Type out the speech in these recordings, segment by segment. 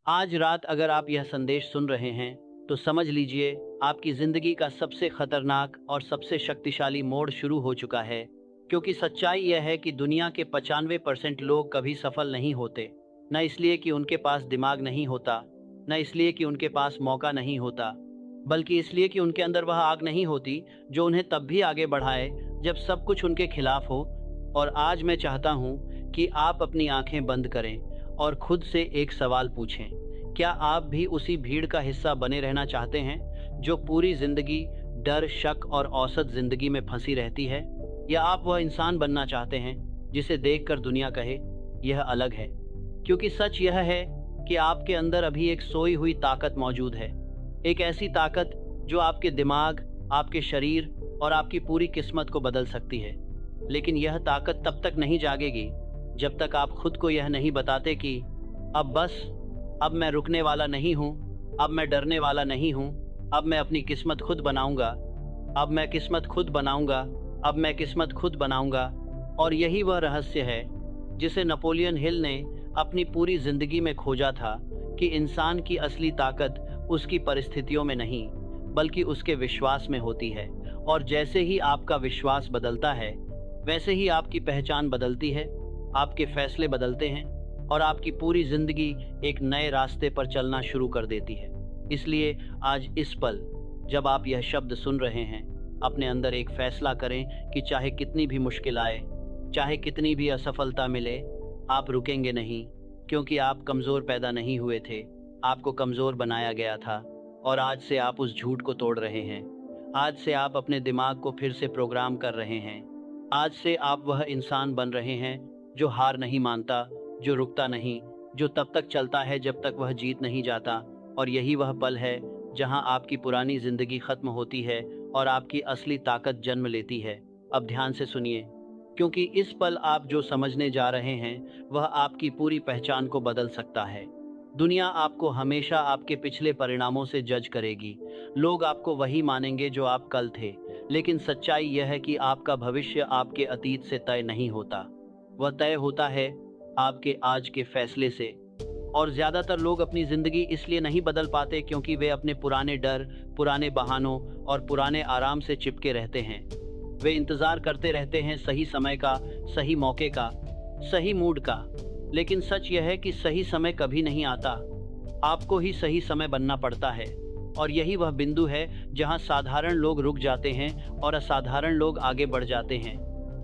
आज रात अगर आप यह संदेश सुन रहे हैं तो समझ लीजिए आपकी जिंदगी का सबसे खतरनाक और सबसे शक्तिशाली मोड़ शुरू हो चुका है। क्योंकि सच्चाई यह है कि दुनिया के 95% लोग कभी सफल नहीं होते। न इसलिए कि उनके पास दिमाग नहीं होता, न इसलिए कि उनके पास मौका नहीं होता, बल्कि इसलिए कि उनके अंदर वह आग नहीं होती जो उन्हें तब भी आगे बढ़ाए जब सब कुछ उनके खिलाफ हो। और आज मैं चाहता हूँ कि आप अपनी आंखें बंद करें और खुद से एक सवाल पूछें। क्या आप भी उसी भीड़ का हिस्सा बने रहना चाहते हैं जो पूरी जिंदगी डर, शक और औसत जिंदगी में फंसी रहती है? या आप वह इंसान बनना चाहते हैं जिसे देखकर दुनिया कहे यह अलग है? क्योंकि सच यह है कि आपके अंदर अभी एक सोई हुई ताकत मौजूद है। एक ऐसी ताकत जो आपके दिमाग, आपके शरीर और आपकी पूरी किस्मत को बदल सकती है। लेकिन यह ताकत तब तक नहीं जागेगी जब तक आप खुद को यह नहीं बताते कि अब बस, अब मैं रुकने वाला नहीं हूँ, अब मैं डरने वाला नहीं हूँ, अब मैं अपनी किस्मत खुद बनाऊंगा, अब मैं किस्मत खुद बनाऊंगा, अब मैं किस्मत खुद बनाऊंगा। और यही वह रहस्य है जिसे नेपोलियन हिल ने अपनी पूरी जिंदगी में खोजा था, कि इंसान की असली ताकत उसकी परिस्थितियों में नहीं बल्कि उसके विश्वास में होती है। और जैसे ही आपका विश्वास बदलता है वैसे ही आपकी पहचान बदलती है, आपके फैसले बदलते हैं और आपकी पूरी जिंदगी एक नए रास्ते पर चलना शुरू कर देती है। इसलिए आज इस पल जब आप यह शब्द सुन रहे हैं, अपने अंदर एक फैसला करें कि चाहे कितनी भी मुश्किल आए, चाहे कितनी भी असफलता मिले, आप रुकेंगे नहीं। क्योंकि आप कमज़ोर पैदा नहीं हुए थे, आपको कमज़ोर बनाया गया था। और आज से आप उस झूठ को तोड़ रहे हैं। आज से आप अपने दिमाग को फिर से प्रोग्राम कर रहे हैं। आज से आप वह इंसान बन रहे हैं जो हार नहीं मानता, जो रुकता नहीं, जो तब तक चलता है जब तक वह जीत नहीं जाता। और यही वह पल है जहां आपकी पुरानी जिंदगी खत्म होती है और आपकी असली ताकत जन्म लेती है। अब ध्यान से सुनिए, क्योंकि इस पल आप जो समझने जा रहे हैं वह आपकी पूरी पहचान को बदल सकता है। दुनिया आपको हमेशा आपके पिछले परिणामों से जज करेगी। लोग आपको वही मानेंगे जो आप कल थे। लेकिन सच्चाई यह है कि आपका भविष्य आपके अतीत से तय नहीं होता, वह तय होता है आपके आज के फैसले से। और ज्यादातर लोग अपनी जिंदगी इसलिए नहीं बदल पाते क्योंकि वे अपने पुराने डर, पुराने बहानों और पुराने आराम से चिपके रहते हैं। वे इंतजार करते रहते हैं सही समय का, सही मौके का, सही मूड का। लेकिन सच यह है कि सही समय कभी नहीं आता, आपको ही सही समय बनना पड़ता है। और यही वह बिंदु है जहां साधारण लोग रुक जाते हैं और असाधारण लोग आगे बढ़ जाते हैं।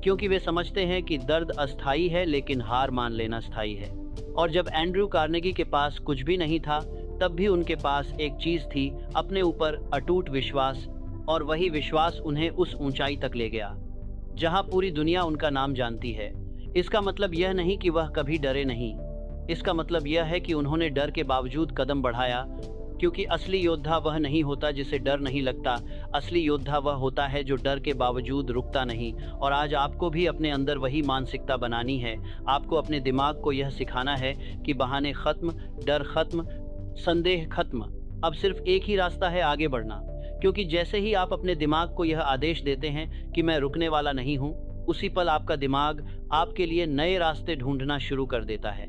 क्योंकि वे समझते हैं कि दर्द अस्थायी है लेकिन हार मान लेना स्थायी है। और जब एंड्रयू कार्नेगी के पास कुछ भी नहीं था, तब भी उनके पास एक चीज थी, अपने ऊपर अटूट विश्वास। और वही विश्वास उन्हें उस ऊंचाई तक ले गया जहां पूरी दुनिया उनका नाम जानती है। इसका मतलब यह नहीं कि वह कभी डरे नहीं, इसका मतलब यह है कि उन्होंने डर के बावजूद कदम बढ़ाया। क्योंकि असली योद्धा वह नहीं होता जिसे डर नहीं लगता, असली योद्धा वह होता है जो डर के बावजूद रुकता नहीं। और आज आपको भी अपने अंदर वही मानसिकता बनानी है। आपको अपने दिमाग को यह सिखाना है कि बहाने खत्म, डर खत्म, संदेह खत्म। अब सिर्फ एक ही रास्ता है, आगे बढ़ना। क्योंकि जैसे ही आप अपने दिमाग को यह आदेश देते हैं कि मैं रुकने वाला नहीं हूँ, उसी पल आपका दिमाग आपके लिए नए रास्ते ढूंढना शुरू कर देता है,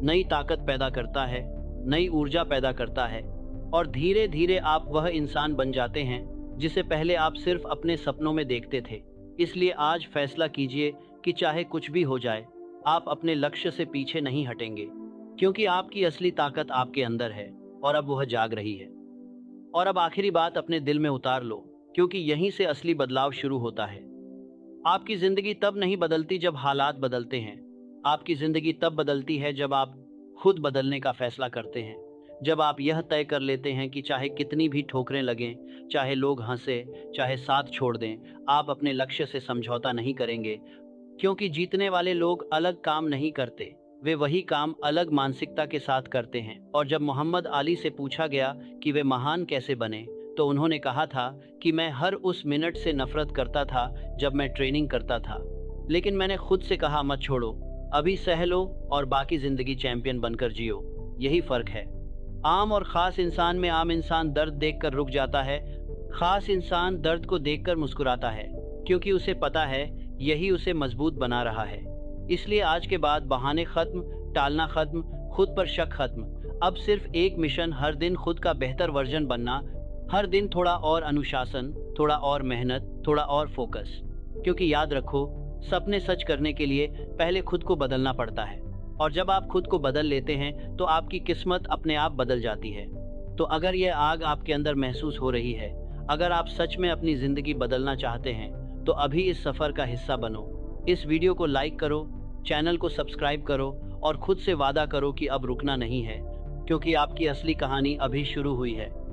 नई ताकत पैदा करता है, नई ऊर्जा पैदा करता है। और धीरे धीरे आप वह इंसान बन जाते हैं जिसे पहले आप सिर्फ अपने सपनों में देखते थे। इसलिए आज फैसला कीजिए कि चाहे कुछ भी हो जाए, आप अपने लक्ष्य से पीछे नहीं हटेंगे। क्योंकि आपकी असली ताकत आपके अंदर है और अब वह जाग रही है। और अब आखिरी बात अपने दिल में उतार लो, क्योंकि यहीं से असली बदलाव शुरू होता है। आपकी जिंदगी तब नहीं बदलती जब हालात बदलते हैं, आपकी जिंदगी तब बदलती है जब आप खुद बदलने का फैसला करते हैं। जब आप यह तय कर लेते हैं कि चाहे कितनी भी ठोकरें लगें, चाहे लोग हंसे, चाहे साथ छोड़ दें, आप अपने लक्ष्य से समझौता नहीं करेंगे। क्योंकि जीतने वाले लोग अलग काम नहीं करते, वे वही काम अलग मानसिकता के साथ करते हैं। और जब मोहम्मद अली से पूछा गया कि वे महान कैसे बने, तो उन्होंने कहा था कि मैं हर उस मिनट से नफरत करता था जब मैं ट्रेनिंग करता था, लेकिन मैंने खुद से कहा मत छोड़ो, अभी सह लो और बाकी जिंदगी चैंपियन बनकर जियो। यही फर्क है आम और खास इंसान में। आम इंसान दर्द देखकर रुक जाता है, खास इंसान दर्द को देखकर मुस्कुराता है, क्योंकि उसे पता है यही उसे मजबूत बना रहा है। इसलिए आज के बाद बहाने खत्म, टालना खत्म, खुद पर शक खत्म। अब सिर्फ एक मिशन, हर दिन खुद का बेहतर वर्जन बनना। हर दिन थोड़ा और अनुशासन, थोड़ा और मेहनत, थोड़ा और फोकस। क्योंकि याद रखो, सपने सच करने के लिए पहले खुद को बदलना पड़ता है। और जब आप खुद को बदल लेते हैं तो आपकी किस्मत अपने आप बदल जाती है। तो अगर यह आग आपके अंदर महसूस हो रही है, अगर आप सच में अपनी जिंदगी बदलना चाहते हैं, तो अभी इस सफर का हिस्सा बनो। इस वीडियो को लाइक करो, चैनल को सब्सक्राइब करो और खुद से वादा करो कि अब रुकना नहीं है, क्योंकि आपकी असली कहानी अभी शुरू हुई है।